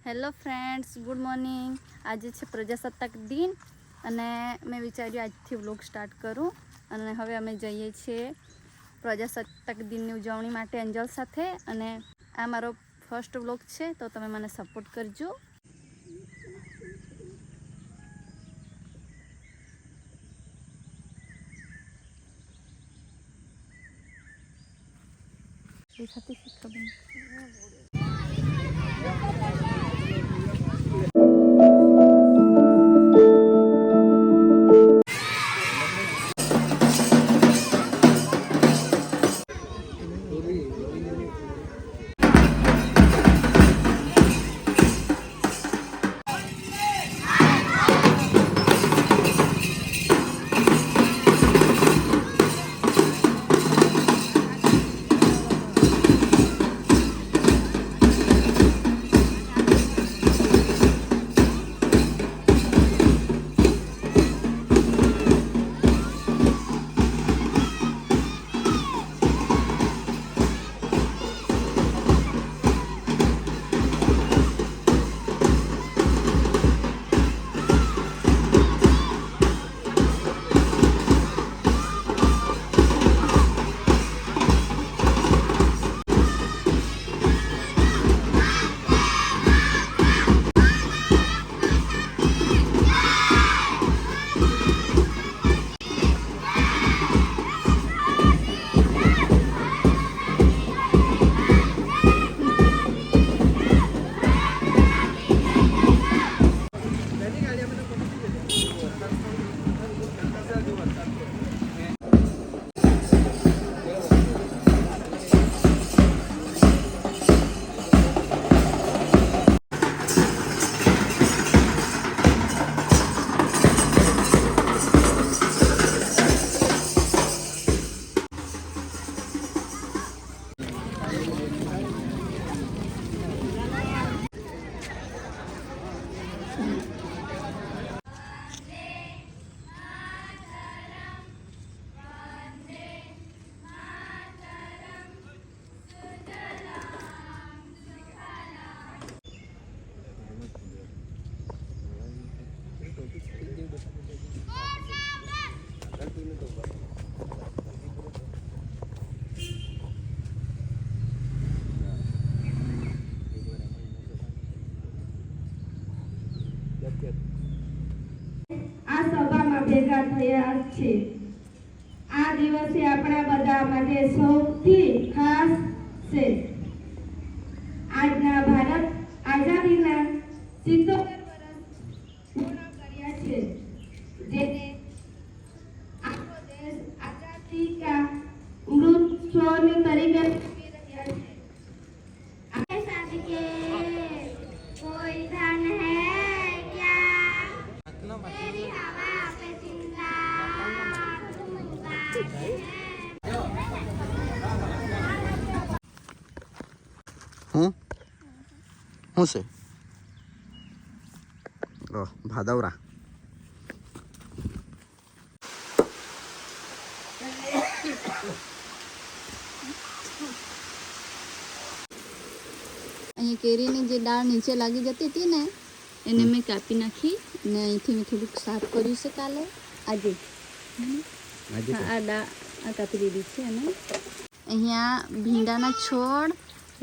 Hello friends, good morning. આજે છે પ્રજાસત્તાક દિન અને મેં વિચાર્યું આજથી વ્લોગ સ્ટાર્ટ કરું. અને હવે અમે જઈએ છીએ પ્રજાસત્તાક દિનની ઉજવણી માટે એન્જલ સાથે. અને આ મારો ફર્સ્ટ વ્લોગ છે, તો તમે મને સપોર્ટ કરજો. આ સભામાં ભેગા થયા છે. આ દિવસે આપણા બધા માટે સૌથી ખાસ છે. આજના ભારત આઝાદીના 70 વર્ષ પૂર્ણ કર્યા છે, જેને આપણો દેશ આઝાદી કા અમૃતસરોહ તરીકે ઉજવી રહ્યા છે. આ શાદી કે કોઈ ધન હૈ શું છે? ભાદવરા. અહીંયા કેરીની જે ડાળ નીચે લાગી જતી હતી ને, એને મેં કાપી નાખી અને અહીંથી મેં થોડુંક સાફ કર્યું છે કાલે. આજે આ ડાળ આ કાપી દીધી છે. અને અહીંયા ભીંડાના છોડ,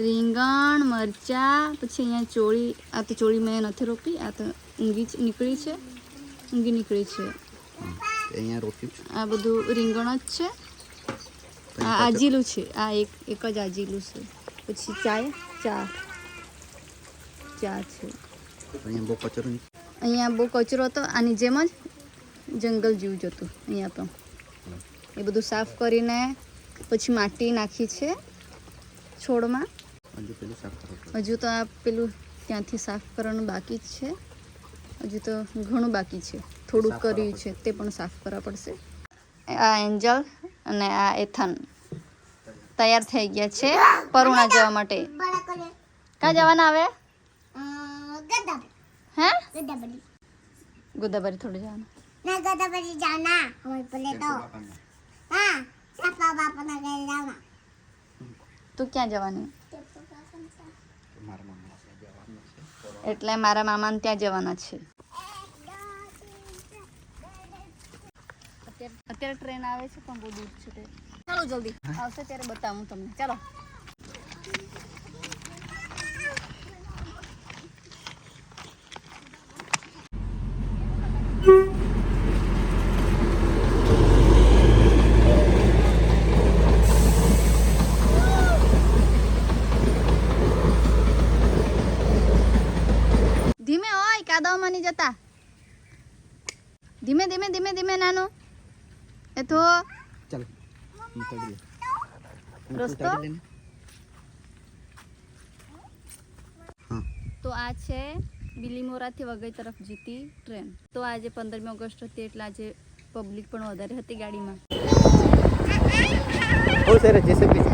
રીંગણ, મરચાં, પછી અહીંયા ચોળી. આ તો ચોળી મેં નથી રોપી, આ તો ઊંઘી નીકળી છે. અહીંયા રોપ્યું છે. આ બધું રીંગણ જ છે. આ આજીલું છે, આ એક જ આજીલું છે. પછી ચા છે. અહીંયા બહુ કચરો હતો, આની જેમ જ જંગલ જેવું જ હતું. અહીંયા તો એ બધું સાફ કરીને પછી માટી નાખી છે છોડમાં. હજુ તો આ પેલું ત્યાંથી સાફ કરવાનું બાકી જ છે. હજુ તો ઘણું બાકી છે, થોડુંક કર્યું છે, તે પણ સાફ કરવા પડશે. આ એન્જલ અને આ એથન તૈયાર થઈ ગયા છે પરુણા જવા માટે. ક્યાં જવાના આવે? હે? ગોદાવરી થોડું જવાનું. ના ગોદાવરી જાના હમારે બોલે તો હા સાપા બાપા ના ઘરે જાના. તું ક્યાં જવાની? મારા મમ્મી જવાનું છે. એટલે મારા મામાને ત્યાં જવાના છે. અત્યારે ટ્રેન આવે છે પણ બહુ દૂર છે તે. ચાલો જલ્દી આવશે ત્યારે બતાવું તમને. ચાલો. ધીમે હોય કાદવમાં નહીં જતા. ધીમે ધીમે ધીમે ધીમે નાનું એ તો ચાલ રસ્તો. તો આ છે બિલીમોરાથી વઘઈ તરફ જતી ટ્રેન. તો આજે 15મી ઓગસ્ટ હતી એટલે આજે પબ્લિક પણ વધારે હતી ગાડીમાં. ઓ સર જેસેબી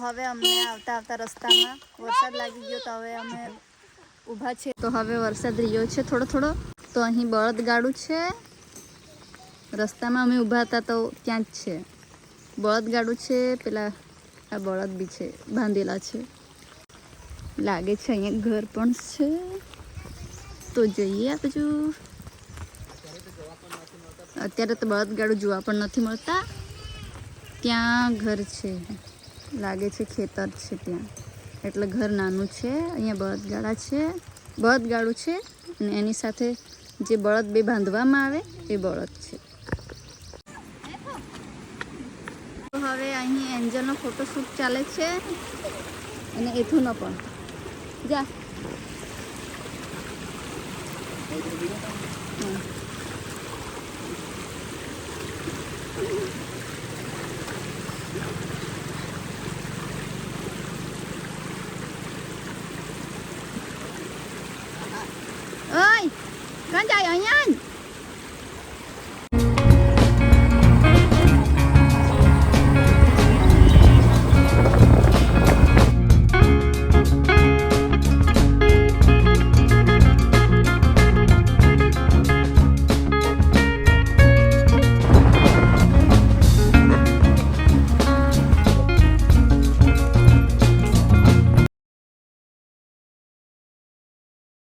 હવે અમને આવતા આવતા રસ્તામાં વરસાદ લાગી ગયો તો હવે અમે ઊભા છે. તો હવે વરસાદ રહ્યો છે થોડો થોડો. તો અહીં બળદગાડું છે. રસ્તામાં અમે ઊભા હતા તો ત્યાં જ છે બળદગાડું છે. પેલા આ બળદ બી છે બાંધેલા છે. લાગે છે અહીંયા ઘર પણ છે. તો જઈએ આ બાજુ. અત્યારે તો બળદગાડું જોવા પણ નથી મળતા. ત્યાં ઘર છે લાગે છે ખેતર છે ત્યાં એટલે ઘર નાનું છે. અહીંયા બળદગાડું છે અને એની સાથે જે બળદ બે બાંધવામાં આવે એ બળદ છે. તો હવે અહીં એન્જલનો ફોટોશૂટ ચાલે છે અને એથુનો પણ. જા હા.